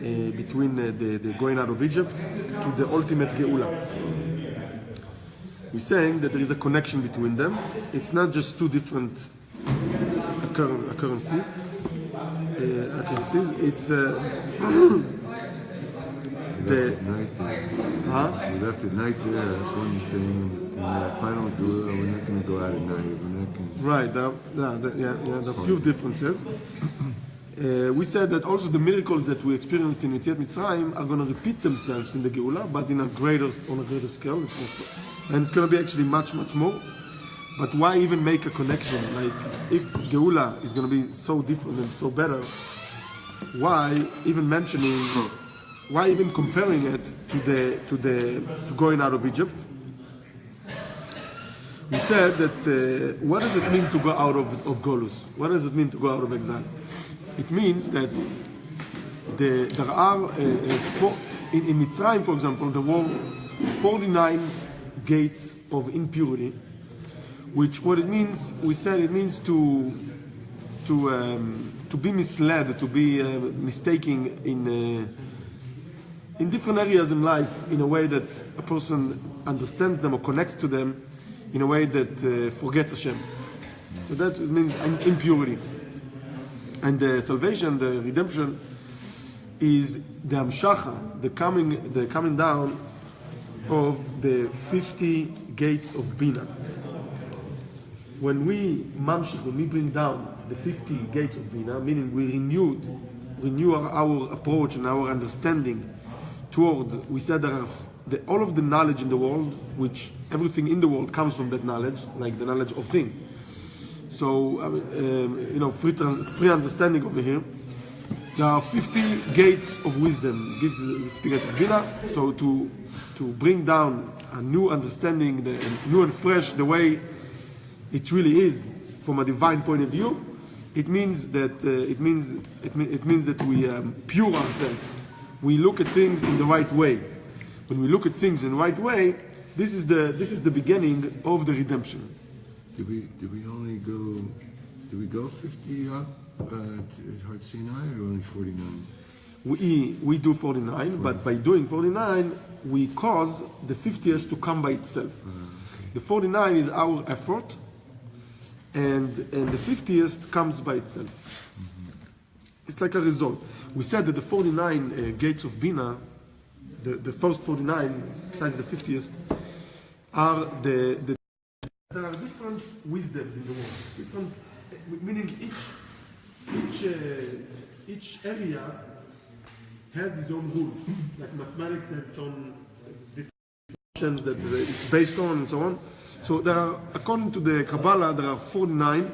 between the going out of Egypt to the ultimate Geula. We're saying that there is a connection between them. It's not just two different occurrences. It's the night there. We left at night there. That's one thing. In the final Geula, we're not going to go out at night. We're not going to... Right. There are a few differences. We said that also the miracles that we experienced in Yetziat Mitzrayim are going to repeat themselves in the Geula, but on a greater scale. And it's going to be actually much more. But why even make a connection? Like, if Geula is going to be so different and so better, why even mentioning? Why even comparing it to going out of Egypt? We said that what does it mean to go out of Golus? What does it mean to go out of exile? It means that there are in Mitzrayim, for example, there were 49 gates of impurity. Which what it means? We said it means to be misled, to be mistaken in different areas in life, in a way that a person understands them or connects to them in a way that forgets Hashem. So that means impurity. And the salvation, the redemption, is the Amshacha, the coming down of the 50 gates of Bina. When we bring down the 50 gates of Bina, meaning we renew our approach and our understanding toward, we said there are all of the knowledge in the world, which everything in the world comes from that knowledge, like the knowledge of things. So, free understanding over here. There are 50 gates of wisdom, 50 gates of Bina. So to bring down a new understanding, new and fresh, the way it really is from a divine point of view, it means that we pure ourselves. We look at things in the right way. When we look at things in the right way, this is the beginning of the redemption. Did we only go? Did we go 50 up at Har Sinai, or only 49? We do 49, but by doing 49, we cause the 50th to come by itself. Okay. The 49 is our effort, and the 50th comes by itself. Mm-hmm. It's like a result. We said that the 49 gates of Bina, the first 49, besides the 50th, are there are different wisdoms in the world. Different, meaning each area has its own rules. Like mathematics has its own different functions that it's based on and so on. So there are, according to the Kabbalah, there are 49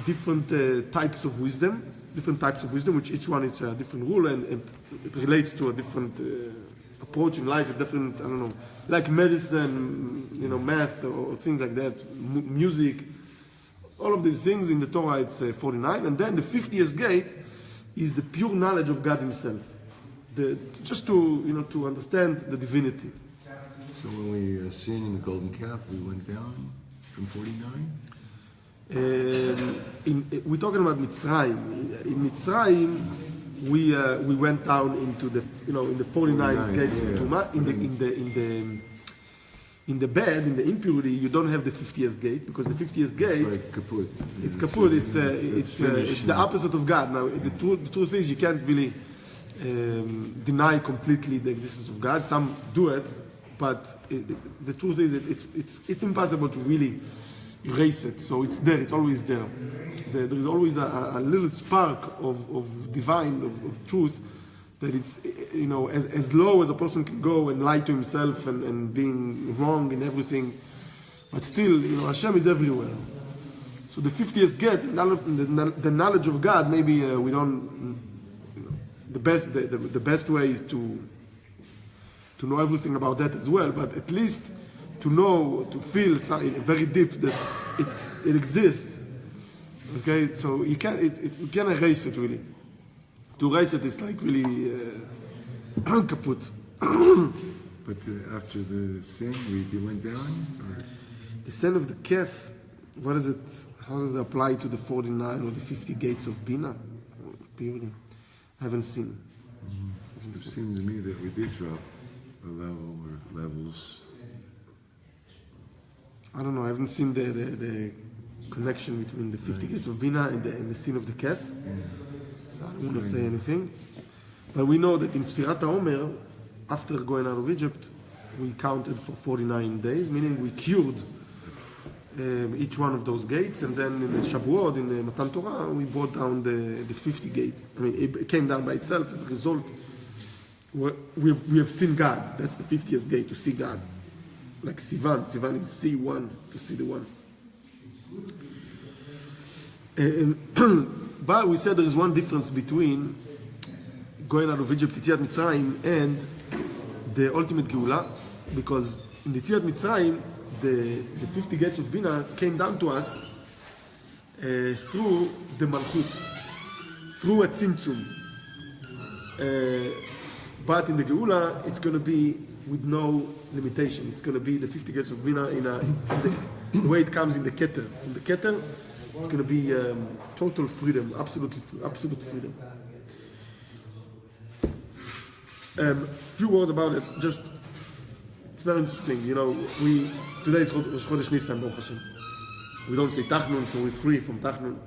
different types of wisdom, which each one is a different rule, and it relates to a different approach in life, a different, I don't know, like medicine, math or things like that, music. All of these things in the Torah, it's 49. And then the 50th gate is the pure knowledge of God Himself. Just to understand the divinity. So when we sinned in the golden calf, we went down from 49? We're talking about Mitzrayim. In Mitzrayim, we went down into the in the 49th gate of Tumah. In the bed, in the impurity, you don't have the 50th gate, because the 50th gate, it's like kaput. It's kaput. It's the opposite of God. Now the truth is, you can't really deny completely the existence of God. Some do it, but the truth is it's impossible to really erase it. So it's there. It's always there. There is always a little spark of divine, of truth, that it's as low as a person can go and lie to himself and being wrong in everything, but still Hashem is everywhere. So the 50th gate, the knowledge of God, maybe we don't. The best way is to know everything about that as well, but at least to know, to feel very deep that it exists. Okay, so you can't erase it really. To erase it is like really kaput. But after the sin, we went down? Or? The sin of the kef, what is it? How does it apply to the 49 or the 50 gates of Bina? Purity. I haven't seen. It seemed to me that we did drop a level or levels. I don't know. I haven't seen the connection between the 50 gates of Bina and the sin of the calf. So I don't want to say anything. But we know that in Sfirat HaOmer, after going out of Egypt, we counted for 49 days, meaning we cured each one of those gates, and then in the Shavuot, in the Matan Torah, we brought down the 50 gates. I mean, it came down by itself as a result. We have seen God. That's the 50th gate, to see God. Like Sivan. Sivan is see one, to see the one. But we said there is one difference between going out of Egypt, Yetziat Mitzrayim, and the ultimate Geula, because in the Yetziat Mitzrayim, the 50 gates of Bina came down to us through the Malchut, through a Tzimtzum. But in the Geula, it's going to be with no limitation. It's going to be the 50 gates of Bina the way it comes in the Keter. In the Keter, it's going to be total freedom, absolute freedom. Few words about it. Just it's very interesting. You know, today is Rosh Chodesh Nisan, Baruch Hashem. We don't say Tachnun, so we're free from Tachnun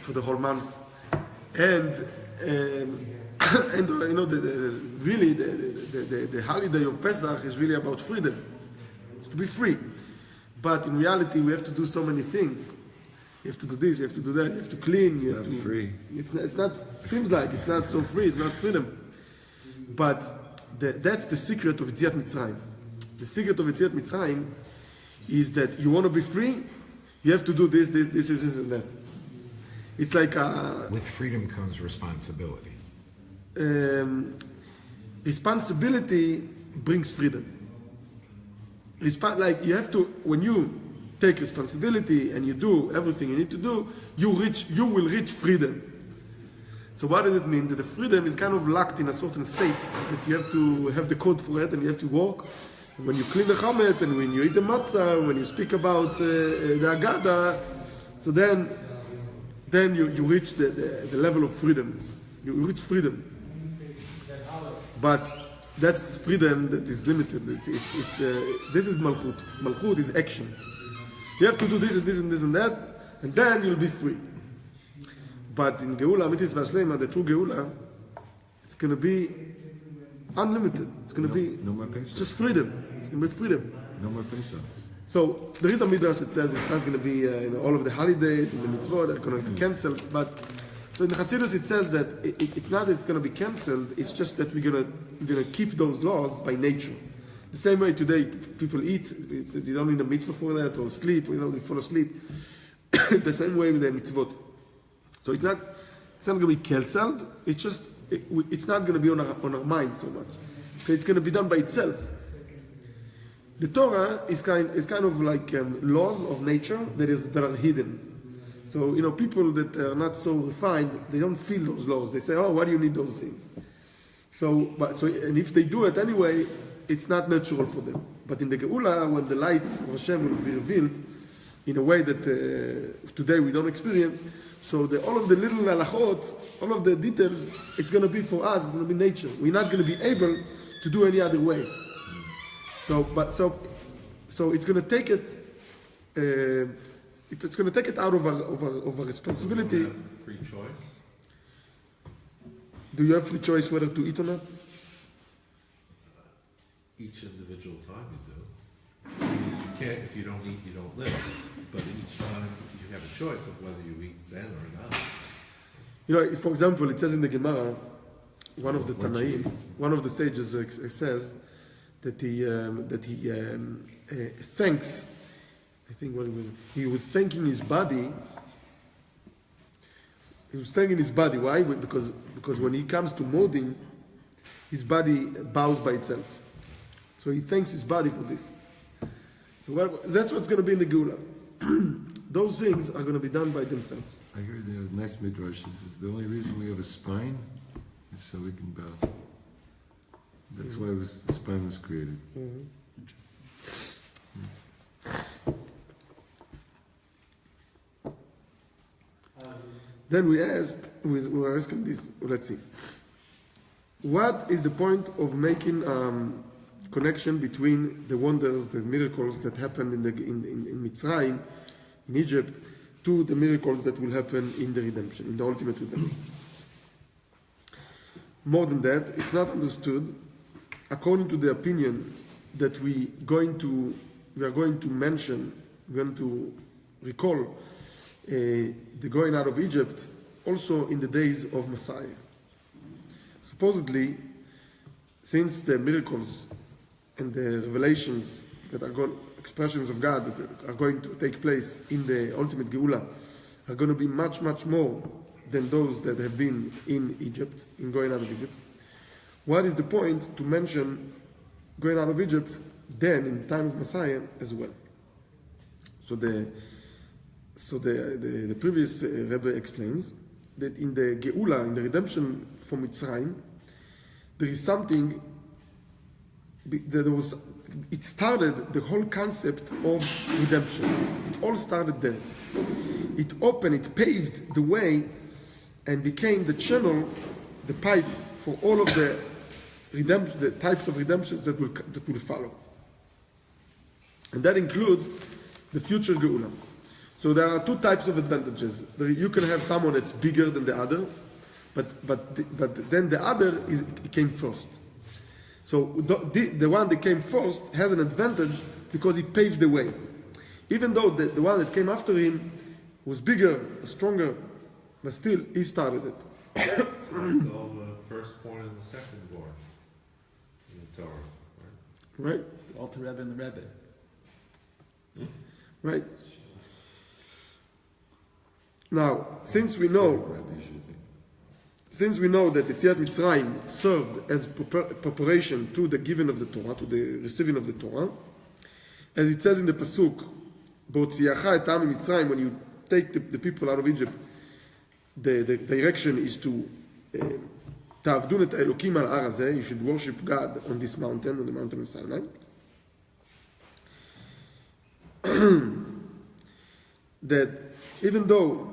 for the whole month. And you know, the holiday of Pesach is really about freedom. It's to be free. But in reality, we have to do so many things. You have to do this, you have to do that, you have to clean, you have to... free. It's not, seems like it's not so free, it's not freedom. But that's the secret of Yetziat Mitzrayim. The secret of Yetziat Mitzrayim is that you want to be free, you have to do this, and that. It's like with freedom comes responsibility. Responsibility brings freedom. Like you have to, when you take responsibility and you do everything you need to do, you will reach freedom. So what does it mean? That the freedom is kind of locked in a certain safe, that you have to have the code for it and you have to walk. When you clean the chametz and when you eat the matzah, when you speak about the agada, so then you reach the level of freedom. You reach freedom. But that's freedom that is limited. This is malchut. Malchut is action. You have to do this and this and this and that, and then you'll be free. But in Geula Amitis Vashlema, the true Geula, it's going to be unlimited. It's going to be just freedom. It's going to be freedom. No more Pesach. So there is a midrash that says it's not going to be all of the holidays and the mitzvot are going to be cancelled. But so in the Hasidus it says that it's not that it's going to be cancelled. It's just that we're going to keep those laws by nature. The same way today people eat. You don't need a mitzvah for that, or sleep. They fall asleep. The same way with the mitzvot. So it's not going to be cancelled. It's just it's not going to be on our mind so much. Okay, it's going to be done by itself. The Torah is kind of like laws of nature that are hidden. So people that are not so refined, they don't feel those laws. They say, "Oh, why do you need those things?" And if they do it anyway, it's not natural for them. But in the Geula, when the light of Hashem will be revealed in a way that today we don't experience, so all of the little halachot, all of the details, it's going to be for us. It's going to be nature. We're not going to be able to do any other way. So it's going to take it. It's going to take it out of our responsibility. Do you have free choice? Do you have free choice whether to eat or not? Each individual time you do. You can't, if you don't eat, you don't live. But each time you have a choice of whether you eat then or not. For example, it says in the Gemara, one of the Tanaim, one of the sages says that he thanks. I think what he was thanking his body. He was thanking his body. Why? Because when he comes to molding, his body bows by itself. So he thanks his body for this. So that's what's going to be in the Geula. Those things are going to be done by themselves. I heard there was nice midrash. This is the only reason we have a spine is so we can bow. That's why the spine was created. Mm-hmm. Then we were asking this. Let's see. what is the point of making connection between the wonders, the miracles that happened in Mitzrayim, in Egypt, to the miracles that will happen in the redemption, in the ultimate redemption? More than that, it's not understood according to the opinion that we are going to recall the going out of Egypt also in the days of Messiah. Supposedly, since the miracles and the revelations that are expressions of God that are going to take place in the ultimate Geula are going to be much, much more than those that have been in Egypt, in going out of Egypt. What is the point to mention going out of Egypt then in the time of Messiah as well? So the previous Rebbe explains that in the Geula, in the redemption from Mitzrayim, there is something that it started the whole concept of redemption. It all started there. It opened, it paved the way and became the channel, the pipe for all of the redemption, the types of redemptions that will follow. And that includes the future Geula. So there are two types of advantages. You can have someone that's bigger than the other, but then the other came first. So the one that came first has an advantage because he paved the way. Even though the one that came after him was bigger, stronger, but still he started it. It's like all the firstborn and the secondborn in the Torah, right? Right? The Alter Rebbe and the Rebbe. Right. Now, since we know that Yetziat Mitzrayim served as preparation to the giving of the Torah, to the receiving of the Torah, as it says in the pasuk, "B'otziacha et ha'am miMitzrayim," when you take the people out of Egypt, the direction is to ta'avdun et Elokim al har hazeh, you should worship God on this mountain, on the mountain of Sinai. That even though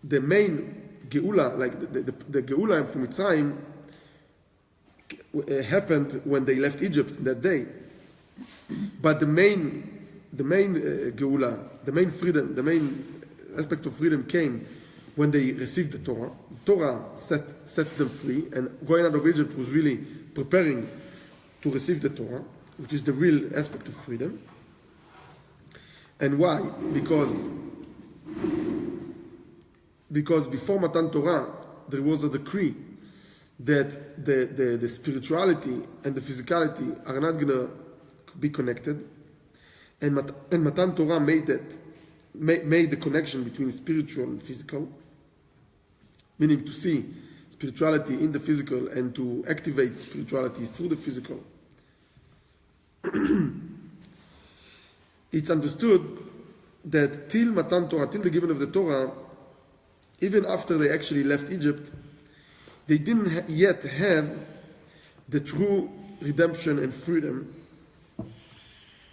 the main Geula, like the Geula from Mitzrayim, happened when they left Egypt that day, but the main Geula, the main freedom, the main aspect of freedom came when they received the Torah. The Torah sets them free, and going out of Egypt was really preparing to receive the Torah, which is the real aspect of freedom. And why? Because before Matan Torah, there was a decree that the spirituality and the physicality are not going to be connected. And Matan Torah made the connection between spiritual and physical, meaning to see spirituality in the physical and to activate spirituality through the physical. It's understood that till Matan Torah, till the giving of the Torah, even after they actually left Egypt, they didn't yet have the true redemption and freedom.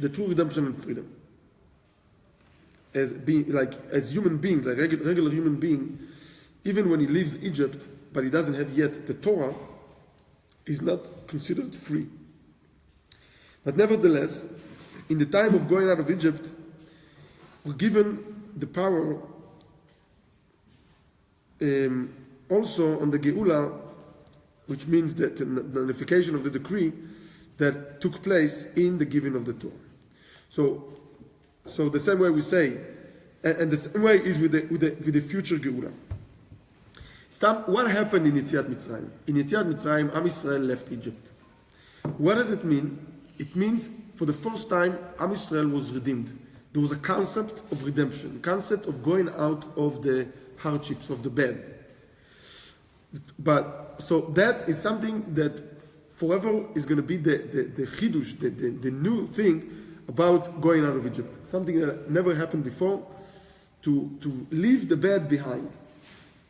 The true redemption and freedom. As human beings, like regular human being, even when he leaves Egypt, but he doesn't have yet the Torah, he's not considered free. But nevertheless, in the time of going out of Egypt, we're given the power also on the Geula, which means that the nullification of the decree that took place in the giving of the Torah. So the same way we say, and the same way is with the future Geula. What happened in Yetziat Mitzrayim? In Yetziat Mitzrayim, Am Yisrael left Egypt. What does it mean? It means for the first time, Am Yisrael was redeemed. There was a concept of redemption, a concept of going out of the hardships, of the bad. But so that is something that forever is going to be the chidush, the new thing about going out of Egypt. Something that never happened before, to leave the bad behind.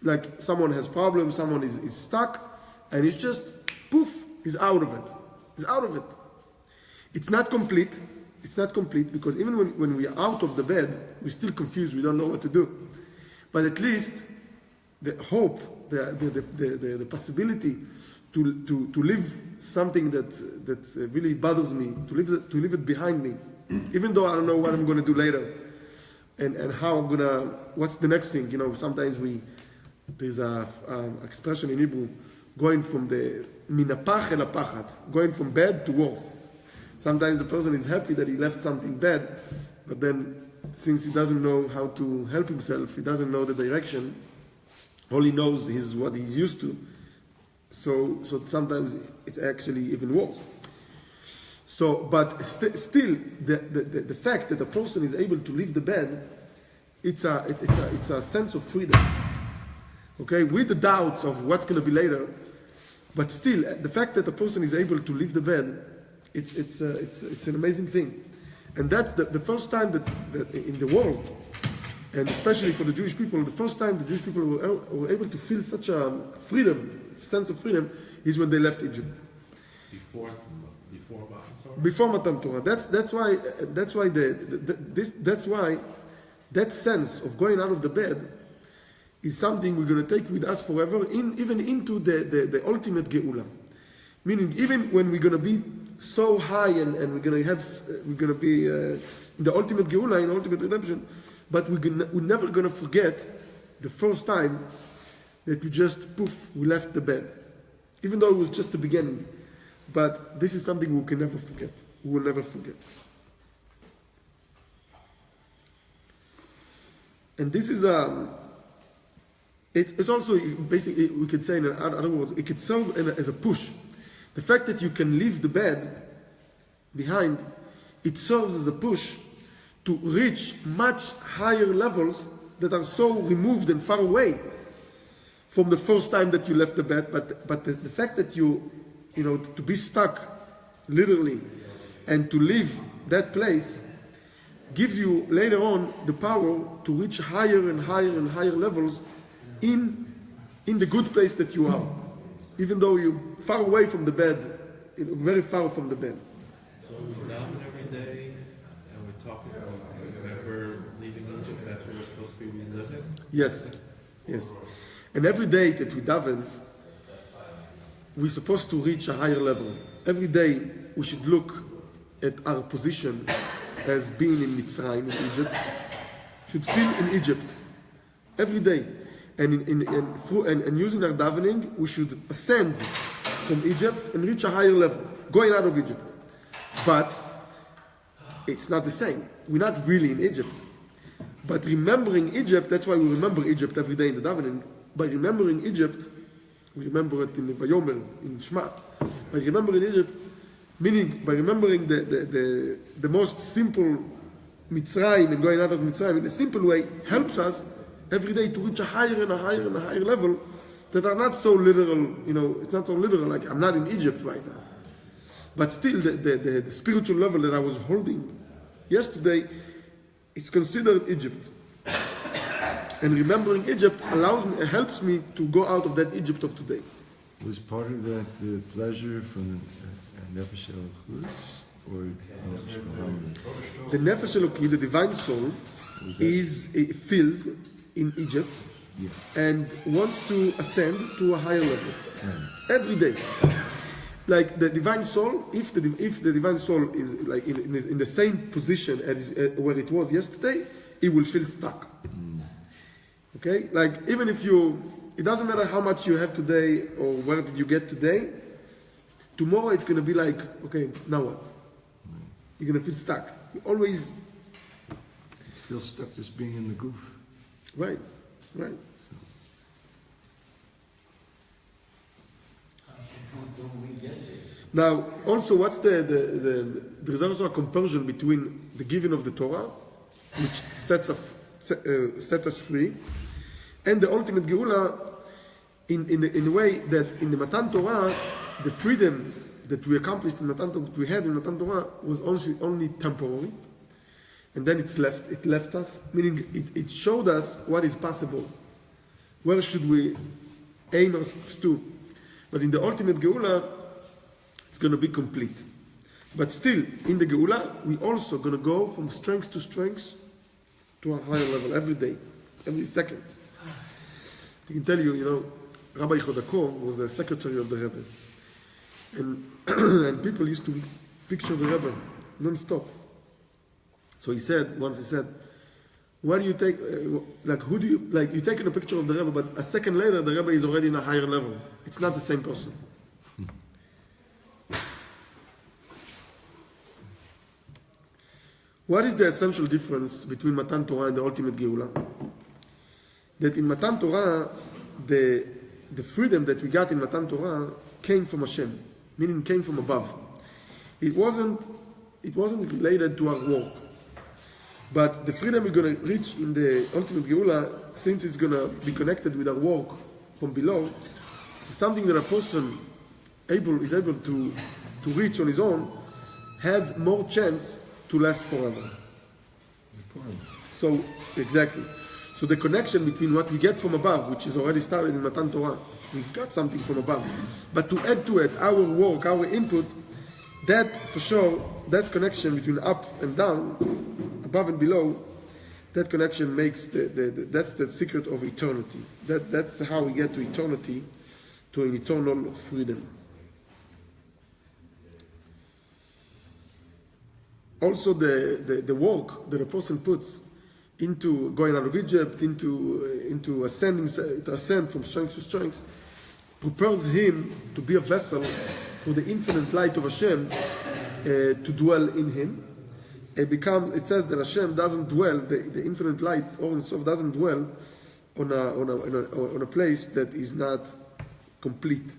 Like someone has problems, someone is stuck, and it's just poof, he's out of it. He's out of it. It's not complete. It's not complete because even when we are out of the bed, we're still confused. We don't know what to do. But at least the hope the possibility to live something that really bothers me, to leave it behind me, even though I don't know what I'm going to do later, and how I'm gonna, what's the next thing? Sometimes there's a expression in Hebrew, going from the minapach el apachat, going from bad to worse. Sometimes the person is happy that he left something bad, but then since he doesn't know how to help himself, he doesn't know the direction, all he knows is what he's used to. So sometimes it's actually even worse. But still, the fact that a person is able to leave the bed, it's a sense of freedom. Okay, with the doubts of what's going to be later, but still, the fact that a person is able to leave the bed, it's an amazing thing. And that's the first time that in the world, and especially for the Jewish people, the first time the Jewish people were able to feel such a sense of freedom, is when they left Egypt. Before Matan Torah? Before Matan Torah. That's why that sense of going out of the bed is something we're going to take with us forever, even into the ultimate Geula. Meaning, even when we're going to be so high and we're going to be in the ultimate Geula, in ultimate redemption, but we're never going to forget the first time that we left the bed. Even though it was just the beginning. But this is something we can never forget. We will never forget. And this is it's also basically, we could say in other words, it could serve as a push. The fact that you can leave the bed behind, it serves as a push to reach much higher levels that are so removed and far away from the first time that you left the bed. But the fact that to be stuck literally and to leave that place gives you later on the power to reach higher and higher and higher levels in the good place that you are, even though you're far away from the bed, very far from the bed. So we daven every day, and we're talking about remember leaving Egypt. That's where we're supposed to be reliving. Yes. And every day that we daven, we're supposed to reach a higher level. Every day we should look at our position as being in Mitzrayim, in Egypt. Should feel in Egypt every day. And using our davening, we should ascend from Egypt and reach a higher level, going out of Egypt. But it's not the same. We're not really in Egypt. But remembering Egypt, that's why we remember Egypt every day in the davening. By remembering Egypt, we remember it in the Vayomer, in Shema. By remembering Egypt, meaning by remembering the most simple Mitzrayim and going out of Mitzrayim in a simple way, helps us every day to reach a higher and a higher and a higher level that are not so literal, it's not so literal, like I'm not in Egypt right now. But still, the spiritual level that I was holding yesterday is considered Egypt. And remembering Egypt helps me to go out of that Egypt of today. Was part of that the pleasure from the Nefesh Elokus or Nefesh Muhammad? The Nefesh Eloki, the divine soul, feels in Egypt and wants to ascend to a higher level every day. Like the divine soul, if the divine soul is like in the same position as where it was yesterday, it will feel stuck. Okay, like even if it doesn't matter how much you have today or where did you get today. Tomorrow it's going to be like, okay, now what? You're going to feel stuck. You always feel stuck just being in the goof. Right. Now, also, what's there's also a comparison between the giving of the Torah, which sets us free, and the ultimate Geula, in a way that in the Matan Torah, the freedom that we accomplished in Matan Torah, that we had in Matan Torah, was only temporary, and then it left us, meaning it showed us what is possible. Where should we aim ourselves to? But in the ultimate Geula, it's going to be complete. But still, in the Geula, we also going to go from strength to strength to a higher level every day, every second. I can tell you, Rabbi Chodakov was the secretary of the Rebbe. And, and people used to picture the Rebbe non-stop. So he said, why do you take, who do you, you're taking a picture of the Rebbe, but a second later the Rebbe is already in a higher level. It's not the same person. What is the essential difference between Matan Torah and the ultimate Geula? That in Matan Torah, the freedom that we got in Matan Torah came from Hashem, meaning came from above. It wasn't related to our work. But the freedom we're going to reach in the ultimate Geula, since it's going to be connected with our work from below, it's something that a person is able to reach on his own, has more chance to last forever. So, exactly. So the connection between what we get from above, which is already started in Matan Torah, we got something from above. But to add to it our work, our input, that for sure, that connection between up and down, above and below, that connection makes that's the secret of eternity. That's how we get to eternity, to an eternal freedom. Also, the work that a person puts into going out of Egypt, into ascend from strength to strength, prepares him to be a vessel for the infinite light of Hashem to dwell in him. It says that Hashem doesn't dwell, the infinite light, Or Ein Sof, doesn't dwell on a place that is not complete.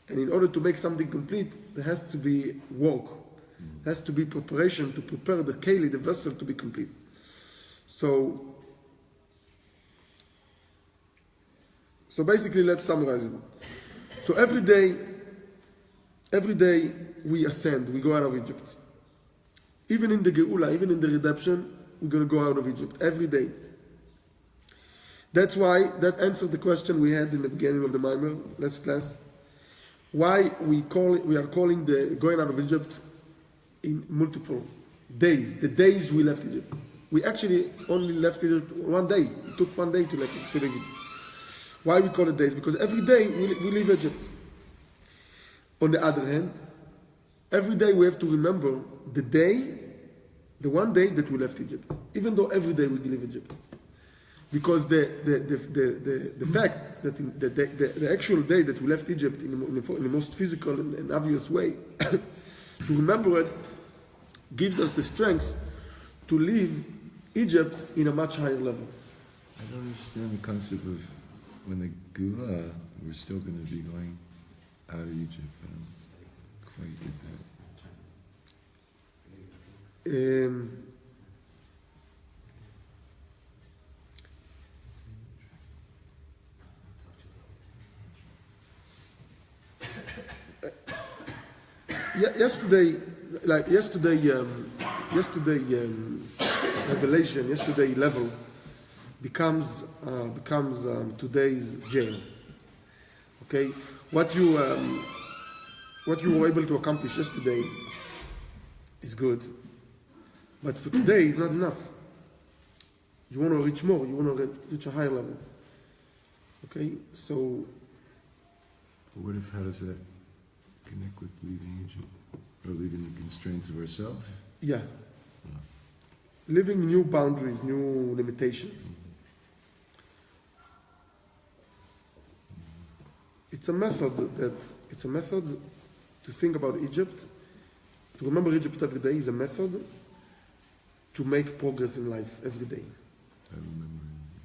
And in order to make something complete, there has to be work. There has to be preparation to prepare the keli, the vessel, to be complete. So basically, let's summarize it. So every day we ascend, we go out of Egypt. Even in the Geula, even in the redemption, we're going to go out of Egypt every day. That's why that answered the question we had in the beginning of the Maimer, last class. Why we are calling the going out of Egypt in multiple days, the days we left Egypt. We actually only left Egypt one day. It took 1 day to leave Egypt. Why we call it days? Because every day we leave Egypt. On the other hand, every day we have to remember the 1 day that we left Egypt, even though every day we leave Egypt. Because the fact that the actual day that we left Egypt in the most physical and obvious way, to remember it, gives us the strength to leave Egypt in a much higher level. I don't understand the concept of when the Geula, we're still going to be going out of Egypt. I don't quite get that. Yesterday revelation, yesterday level becomes today's jail. Okay, what you were able to accomplish yesterday is good, but for today is not enough. You want to reach more. You want to reach a higher level. Okay, so. How does that connect with leaving Egypt? Or leaving the constraints of ourselves? Yeah. Living new boundaries, new limitations. It's a method to think about Egypt. To remember Egypt every day is a method to make progress in life every day.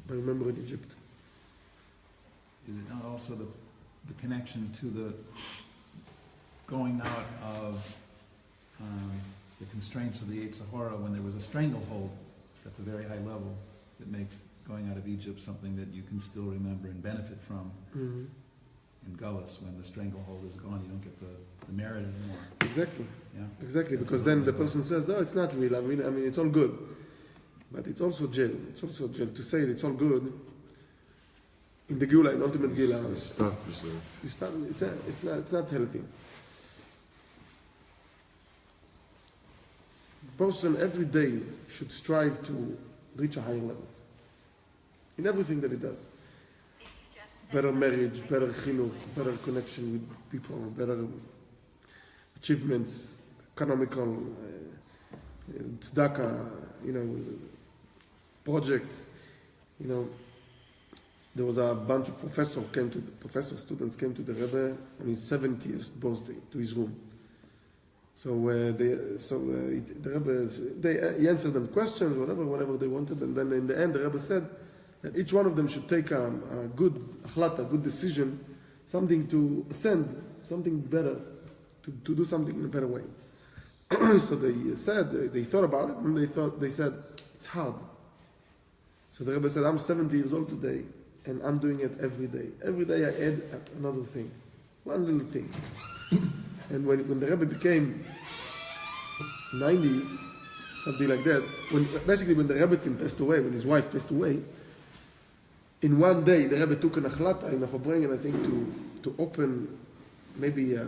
By remembering Egypt. Is it not also the connection to the going out of the constraints of the Yetzer Hara when there was a stranglehold that's a very high level that makes going out of Egypt something that you can still remember and benefit from? Mm-hmm. In Gullus, when the stranglehold is gone, you don't get the merit anymore. Exactly. Yeah. Exactly, because then the person says, "Oh, it's not real. I mean, it's all good," but it's also jail. It's also jail to say that it's all good. In the Geula, in ultimate Geula, You stop yourself. you start. It's not healthy. Person every day should strive to reach a higher level in everything that he does. better marriage, better chinuch, better connection with people, better achievements, economical, tzedakah, projects. There was a bunch of students came to the Rebbe on his 70th birthday to his room. The Rebbe, he answered them questions, whatever they wanted, and then in the end the Rebbe said that each one of them should take a good achlata, good decision, something to ascend, something better, to do something in a better way. So they thought about it, and they said, it's hard. So the Rebbe said, I'm 70 years old today, and I'm doing it every day. Every day I add another thing, one little thing. And when the Rebbe became 90, something like that, when the Rebbetzin passed away, when his wife passed away, in one day the Rebbe took an achlata in Afabrengen, I think, to open maybe, I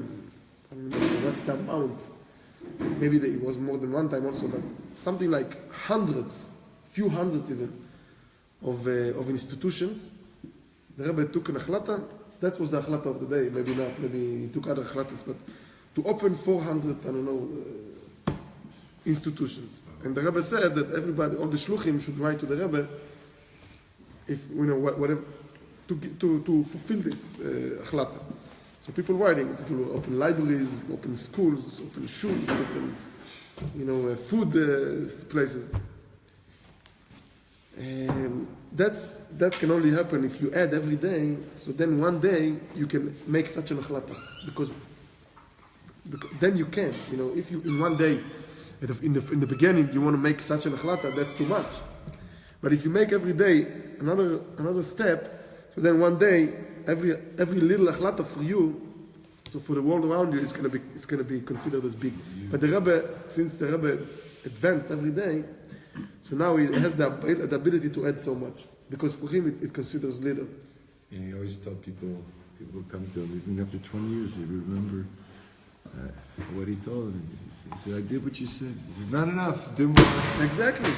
don't know what's the amount, maybe it was more than one time also, but something like few hundreds even, of institutions. The Rebbe took an achlata. That was the achlata of the day. Maybe not. Maybe he took other achlatas, but to open 400, institutions. And the Rebbe said that everybody, all the shluchim, should write to the Rebbe, if whatever, to fulfill this achlata. So people writing, people open libraries, open schools, open shuls, open, food places. That can only happen if you add every day. So then one day you can make such an achlata, because then you can. If you in one day, in the beginning you want to make such an achlata, that's too much. But if you make every day another step, so then one day every little achlata for you, so for the world around you, it's gonna be considered as big. But the Rebbe, since the Rebbe advanced every day, so now he has the ability to add so much, because for him it considers little. Yeah, he always tell people come to him, even after 20 years, he remember what he told him. He said, I did what you said. He says, not enough, do more. Exactly.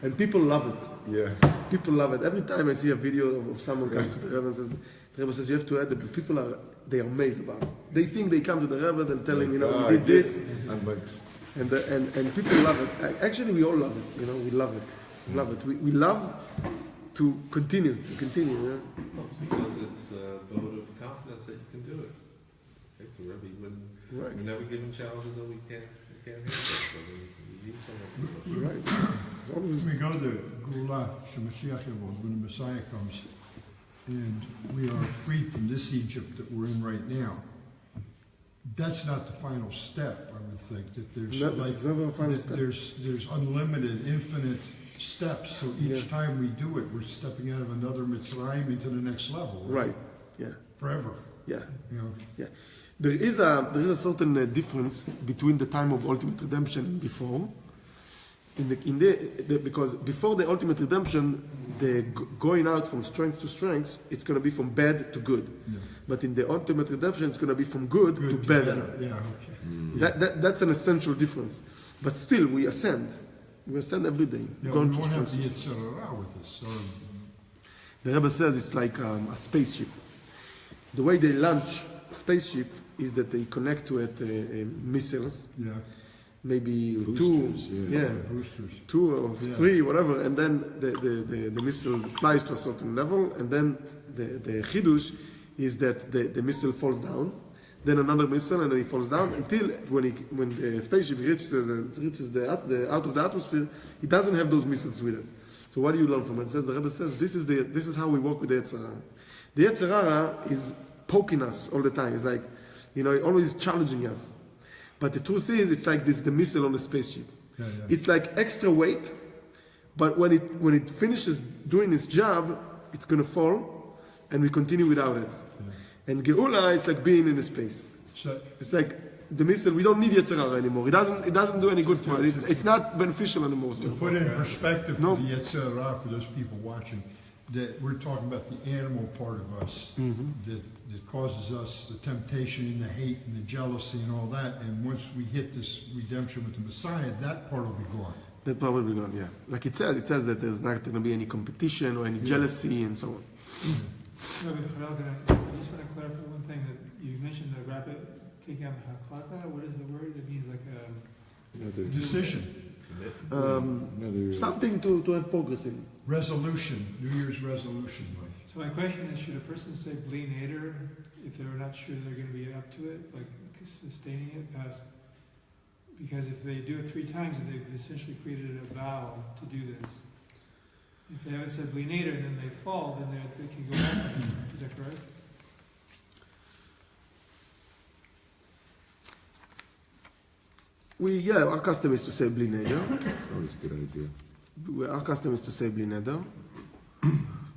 And people love it. Yeah. People love it. Every time I see a video of someone comes to the Rebbe and says, the Rebbe says, you have to add it. People they are amazed about it. They think they come to the Rebbe, they'll tell him, we did this. And people love it. Actually, we all love it. We love it. We love it. We love to continue. Well, it's because it's a vote of confidence that you can do it. The Rebbe Right. we're never given challenges that we can't handle it. So we need someone. Right. It's always, We go to Gula, Shemashiach Yavod, when the Messiah comes, and we are freed from this Egypt that we're in right now. That's not the final step, I would think. That it's never a final step. There's unlimited, infinite steps. So each Yeah. time we do it, we're stepping out of another Mitzrayim into the next level. right. Yeah. Forever. Yeah. Yeah. There is a certain difference between the time of ultimate redemption and before. Because before the ultimate redemption, the going out from strength to strength, it's going to be from bad to good. Yeah. But in the ultimate redemption, it's going to be from good to better. Yeah, okay. That's an essential difference. But still, we ascend. We ascend every day. Yeah, we Going won't from have strength the to strength. Yitzhak with us. The Rebbe says it's like a spaceship. The way they launch a spaceship is that they connect to it missiles, Yeah. Boosters, maybe Boosters. 2 or 3, whatever, and then the missile flies to a certain level, and then the chidush is that the missile falls down, then another missile, and then it falls down until when the spaceship reaches out of the atmosphere, it doesn't have those missiles with it. So what do you learn from it? The Rebbe says this is how we work with the Yetzer Hara. The Yetzer Hara is poking us all the time. It's like, always challenging us. But the truth is, it's like the missile on the spaceship. Yeah. It's like extra weight, but when it finishes doing its job, it's going to fall, and we continue without it. Yeah. And Geula is like being in a space. So, It's like the missile. We don't need Yetzer Hara anymore. It doesn't do any good for us. It's not beneficial anymore. to put in perspective No. for the Yetzer Hara, for those people watching, that we're talking about the animal part of us that causes us the temptation and the hate and the jealousy and all that. And once we hit this redemption with the Messiah, that part will be gone. That part will be gone, yeah. Like it says that there's not going to be any competition or any jealousy and so on. Rabbi Harel, I just want to clarify one thing, that you mentioned the rabbi taking on haklata. What is the word? It means like Another, Decision, another. Something to have progress in. resolution, New Year's resolution, Mike. So my question is, should a person say bli neder if they're not sure they're going to be up to it, like sustaining it past? Because if they do it 3 times, then they've essentially created a vow to do this. If they haven't said bli neder and then they fall, then they can go back. Is that correct? Our custom is to say bli neder. It's always a good idea. Our custom is to say bli neder.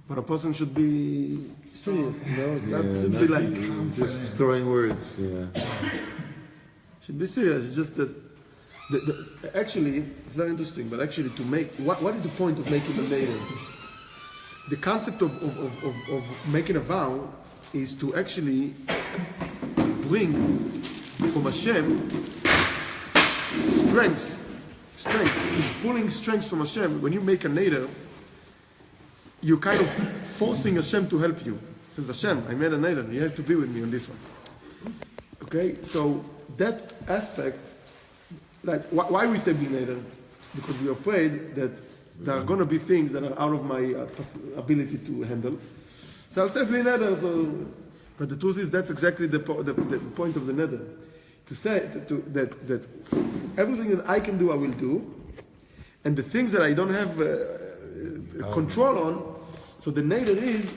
But a person should be serious, It should be like just throwing words. Yeah. should be serious. It's just that actually it's very interesting. But actually, to make what is the point of making a neder? The concept of making a vow is to actually bring from Hashem strength. Is pulling strength from Hashem. When you make a neder, you're kind of forcing Hashem to help you. Says Hashem, I made a neder. You have to be with me on this one. Okay, so that aspect, like why we say bli neder? Because we're afraid that there are going to be things that are out of my ability to handle. So I'll say bli neder. But the truth is that's exactly the point of the neder. To say that everything that I can do, I will do, and the things that I don't have control on, so the neder is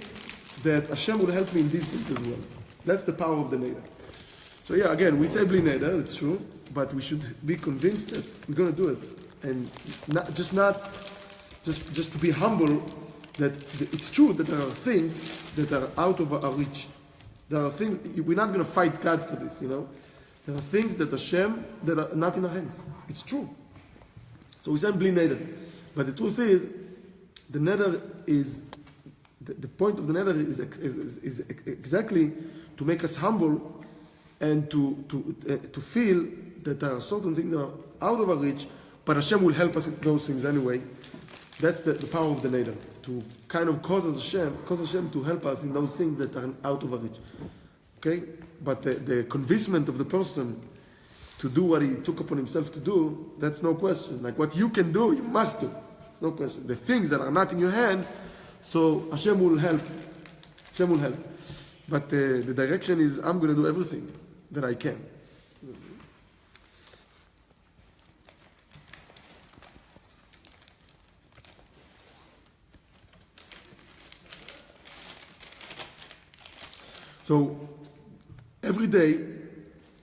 that Hashem will help me in these things as well. That's the power of the neder. So again, we say bli neder, it's true, but we should be convinced that we're going to do it, and just to be humble that it's true that there are things that are out of our reach. There are things we're not going to fight God for this, There are things that Hashem that are not in our hands. It's true. So we say bli neder, but the truth is, the neder is the point of the neder is exactly to make us humble and to feel that there are certain things that are out of our reach, but Hashem will help us in those things anyway. That's the power of the neder, to kind of cause Hashem to help us in those things that are out of our reach. Okay, but the convincement of the person to do what he took upon himself to do, that's no question. Like what you can do, you must do. It's no question. The things that are not in your hands, so Hashem will help. Hashem will help. But the direction is, I'm going to do everything that I can. So, every day,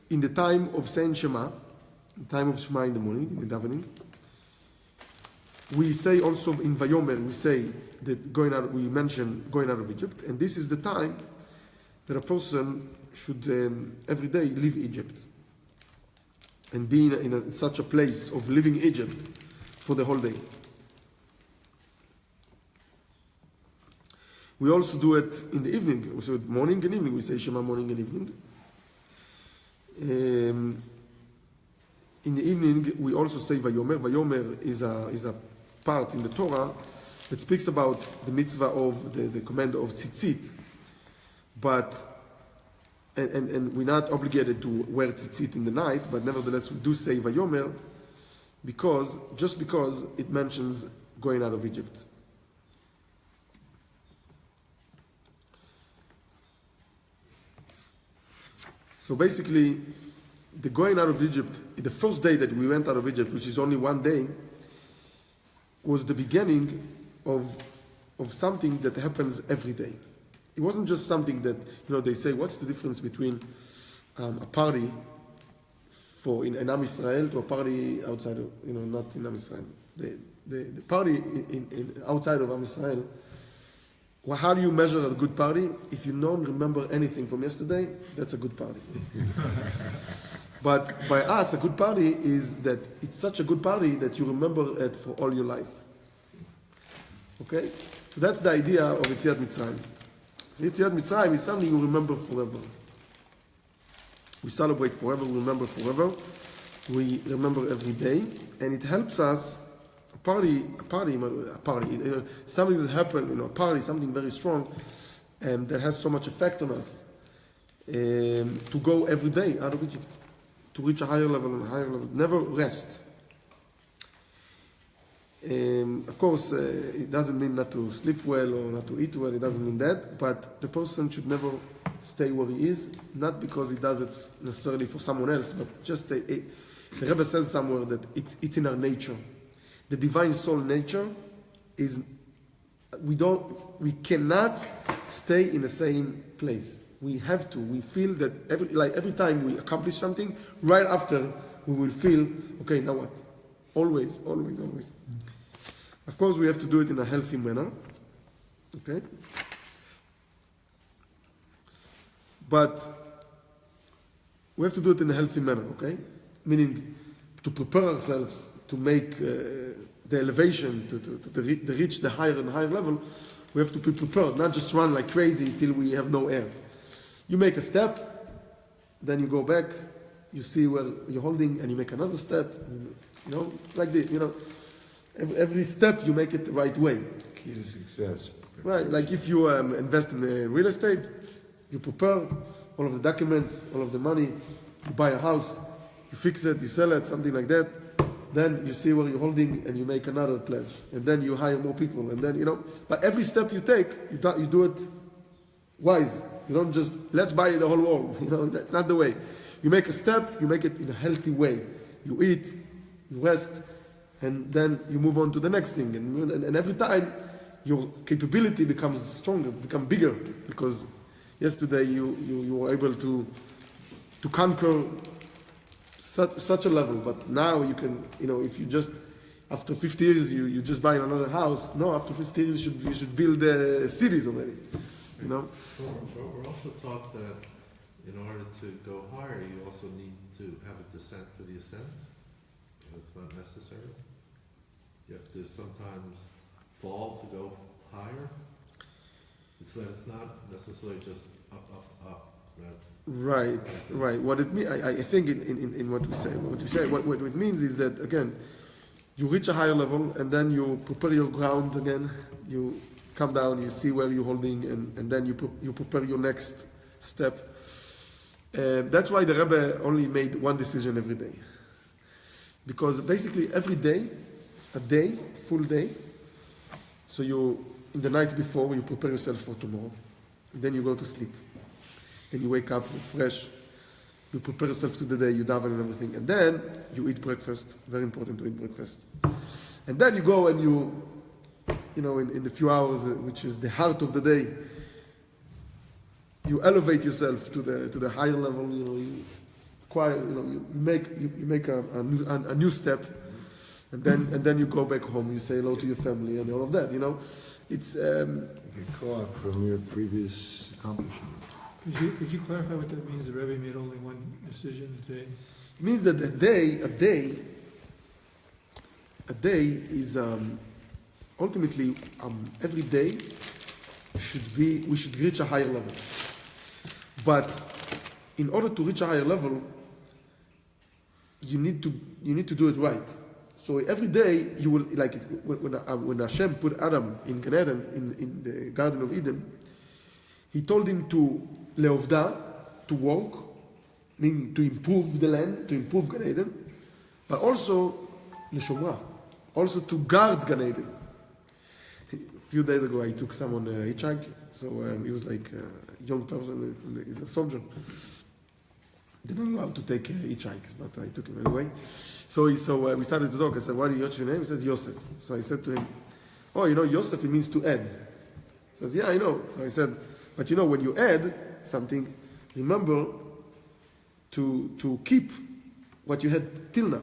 in the time of saying Shema, the time of Shema in the morning, in the davening, we say also in Vayomer, we say that we mention going out of Egypt, and this is the time that a person should every day leave Egypt and be in such a place of living Egypt for the whole day. We also do it in the evening. We say morning and evening. We say Shema morning and evening. In the evening, we also say Vayomer. Vayomer is a part in the Torah that speaks about the mitzvah of the command of tzitzit. But and we're not obligated to wear tzitzit in the night, but nevertheless we do say Vayomer because it mentions going out of Egypt. So basically, the going out of Egypt, the first day that we went out of Egypt, which is only one day, was the beginning of something that happens every day. It wasn't just something that, they say, what's the difference between a party in Am Israel to a party outside of, not in Am Israel. The party in outside of Am Israel, well, how do you measure a good party? If you don't remember anything from yesterday, that's a good party. But by us, a good party is that it's such a good party that you remember it for all your life. Okay? So that's the idea of Yetziat Mitzrayim. So Yetziat Mitzrayim is something you remember forever. We celebrate forever, we remember forever. We remember every day. And it helps us, a party, something that happened, a party, something very strong, that has so much effect on us, to go every day out of Egypt, to reach a higher level and a higher level, never rest. Of course, it doesn't mean not to sleep well or not to eat well, it doesn't mean that, but the person should never stay where he is, not because he does it necessarily for someone else, but just the Rebbe says somewhere that it's in our nature. The divine soul nature is, we cannot stay in the same place. We have to. We feel that every time we accomplish something, right after we will feel, okay, now what? Always, always, always. Of course, we have to do it in a healthy manner. Okay? But we have to do it in a healthy manner, okay? Meaning to prepare ourselves to make the elevation, to reach the higher and higher level, we have to be prepared, not just run like crazy till we have no air. You make a step, then you go back, you see where you're holding, and you make another step, like this, Every step you make it the right way. Key to success. Right, like if you invest in real estate, you prepare all of the documents, all of the money, you buy a house, you fix it, you sell it, something like that. Then you see where you're holding and you make another pledge. And then you hire more people. And then, but every step you take, you do it wise. You don't just, let's buy the whole world. That's not the way. You make a step, you make it in a healthy way. You eat, you rest, and then you move on to the next thing. And every time, your capability becomes stronger, become bigger. Because yesterday you were able to conquer such a level, but now you can, if you just, after 50 years you just buy another house, no, after 50 years you should build cities already, But we're also taught that in order to go higher, you also need to have a descent for the ascent. It's not necessary. You have to sometimes fall to go higher. It's not necessarily just up. Right. What it means, I think in what we say, what it means is that again, you reach a higher level and then you prepare your ground again. You come down, you see where you're holding, and then you prepare your next step. That's why the Rebbe only made one decision every day, because basically every day, full day. So you in the night before you prepare yourself for tomorrow, then you go to sleep. Then you wake up fresh, you prepare yourself to the day, you daven and everything, and then you eat breakfast. Very important to eat breakfast. And then you go and in the few hours, which is the heart of the day, you elevate yourself to the higher level. You acquire, you make a new step, and then you go back home. You say hello to your family and all of that. It's You clock from your previous accomplishment. Could you clarify what that means? The Rebbe made only one decision a day. It means that a day is ultimately every day we should reach a higher level. But in order to reach a higher level, you need to do it right. So every day you will, like it, when Hashem put Adam in Gan Eden, in the Garden of Eden, He told him to leovda, to work, meaning to improve the land, to improve Gan Eden, but also leshomra, also to guard Gan Eden. A few days ago, I took someone hitchhike, so he was like a young person, he's a soldier. They're not allowed to take hitchhikes, but I took him anyway. So we started to talk. I said, what's your name? He said, Yosef. So I said to him, oh, Yosef, it means to add. He says, yeah, I know. So I said, but when you add something, remember to keep what you had till now.